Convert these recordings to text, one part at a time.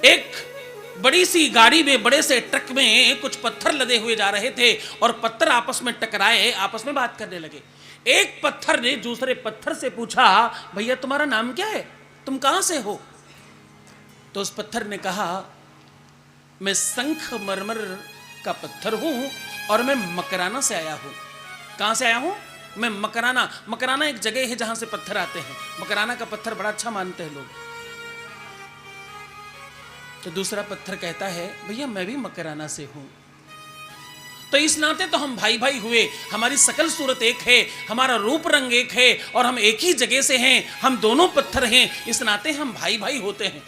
एक बड़ी सी गाड़ी में, बड़े से ट्रक में कुछ पत्थर लदे हुए जा रहे थे और पत्थर आपस में टकराए, आपस में बात करने लगे। एक पत्थर ने दूसरे पत्थर से पूछा, भैया तुम्हारा नाम क्या है, तुम कहां से हो? तो उस पत्थर ने कहा, मैं शंख मरमर का पत्थर हूं और मैं मकराना से आया हूं। कहां से आया हूं? मैं मकराना। मकराना एक जगह है जहां से पत्थर आते हैं। मकराना का पत्थर बड़ा अच्छा मानते हैं लोग। तो दूसरा पत्थर कहता है, भैया मैं भी मकराना से हूं। तो इस नाते तो हम भाई भाई हुए, हमारी सकल सूरत एक है, हमारा रूप रंग एक है और हम एक ही जगह से हैं, हम दोनों पत्थर हैं, इस नाते हम भाई भाई होते हैं।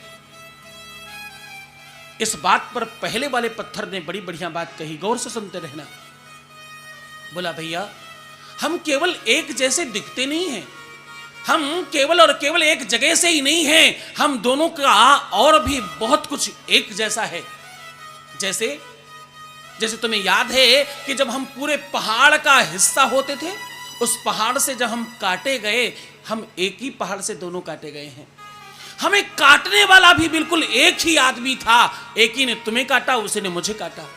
इस बात पर पहले वाले पत्थर ने बड़ी बढ़िया बात कही, गौर से सुनते रहना। बोला, भैया हम केवल एक जैसे दिखते नहीं हैं, हम केवल और केवल एक जगह से ही नहीं हैं, हम दोनों का और भी बहुत कुछ एक जैसा है। जैसे जैसे तुम्हें याद है कि जब हम पूरे पहाड़ का हिस्सा होते थे, उस पहाड़ से जब हम काटे गए, हम एक ही पहाड़ से दोनों काटे गए हैं। हमें काटने वाला भी बिल्कुल एक ही आदमी था, एक ही ने तुम्हें काटा, उसी ने मुझे काटा।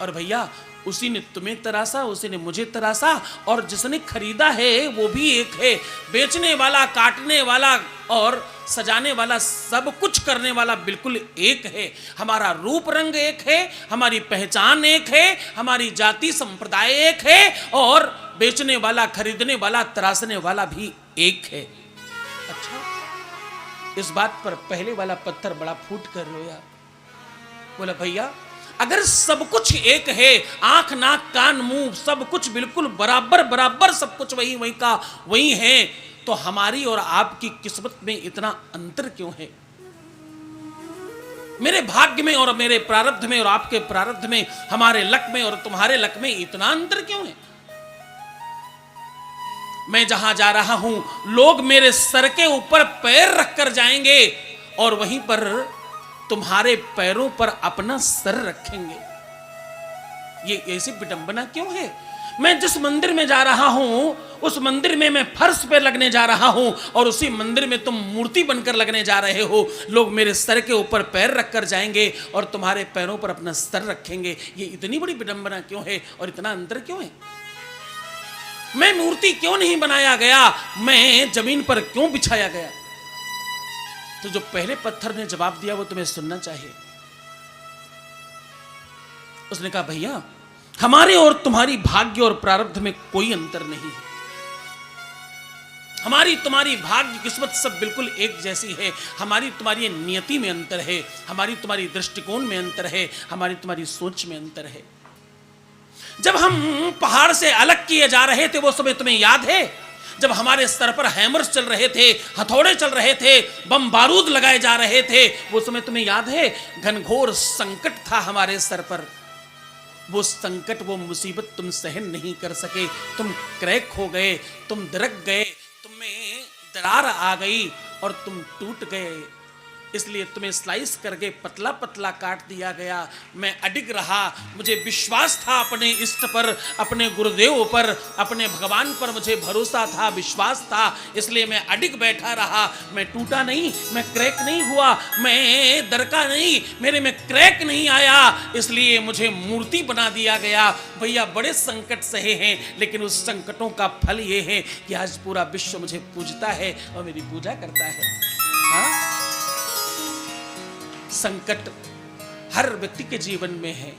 और भैया उसी ने तुम्हें तरासा, उसी ने मुझे तरासा, और जिसने खरीदा है वो भी एक है। बेचने वाला, काटने वाला और सजाने वाला, सब कुछ करने वाला बिल्कुल एक है। हमारा रूप रंग एक है, हमारी पहचान एक है, हमारी जाति संप्रदाय एक है, और बेचने वाला, खरीदने वाला, तरासने वाला भी एक है। अच्छा, इस बात पर पहले वाला पत्थर बड़ा फूट कर रोया। बोला, भैया अगर सब कुछ एक है, आंख नाक कान मुंह सब कुछ बिल्कुल बराबर बराबर, सब कुछ वही वही का वही है, तो हमारी और आपकी किस्मत में इतना अंतर क्यों है? मेरे भाग्य में और मेरे प्रारब्ध में और आपके प्रारब्ध में, हमारे लक में और तुम्हारे लक में इतना अंतर क्यों है? मैं जहां जा रहा हूं, लोग मेरे सर के ऊपर पैर रखकर जाएंगे और वहीं पर तुम्हारे पैरों पर अपना सर रखेंगे। ये ऐसी विडंबना क्यों है? मैं जिस मंदिर में जा रहा हूं, उस मंदिर में मैं फर्श पे लगने जा रहा हूं और उसी मंदिर में तुम मूर्ति बनकर लगने जा रहे हो। लोग मेरे सर के ऊपर पैर रखकर जाएंगे और तुम्हारे पैरों पर अपना सर रखेंगे। ये इतनी बड़ी विडंबना क्यों है और इतना अंतर क्यों है? मैं मूर्ति क्यों नहीं बनाया गया? मैं जमीन पर क्यों बिछाया गया? तो जो पहले पत्थर ने जवाब दिया वो तुम्हें सुनना चाहिए। उसने कहा, भैया हमारे और तुम्हारी भाग्य और प्रारब्ध में कोई अंतर नहीं है। हमारी तुम्हारी भाग्य किस्मत सब बिल्कुल एक जैसी है। हमारी तुम्हारी नियति में अंतर है, हमारी तुम्हारी दृष्टिकोण में अंतर है, हमारी तुम्हारी सोच में अंतर है। जब हम पहाड़ से अलग किए जा रहे थे, वो समय तुम्हें याद है? जब हमारे सर पर हैमर्स चल रहे थे, हथौड़े चल रहे थे, बम बारूद लगाए जा रहे थे, वो समय तुम्हें याद है? घनघोर संकट था हमारे सर पर। वो संकट, वो मुसीबत तुम सहन नहीं कर सके, तुम क्रैक हो गए, तुम दरक गए, तुम में दरार आ गई और तुम टूट गए। इसलिए तुम्हें स्लाइस करके पतला पतला काट दिया गया। मैं अडिग रहा, मुझे विश्वास था अपने इष्ट पर, अपने गुरुदेव पर, अपने भगवान पर मुझे भरोसा था, विश्वास था, इसलिए मैं अडिग बैठा रहा। मैं टूटा नहीं, मैं क्रैक नहीं हुआ, मैं दरका नहीं, मेरे में क्रैक नहीं आया, इसलिए मुझे मूर्ति बना दिया गया। भैया बड़े संकट सहे हैं, लेकिन उस संकटों का फल ये है कि आज पूरा विश्व मुझे पूजता है और मेरी पूजा करता है। हाँ? संकट हर व्यक्ति के जीवन में है।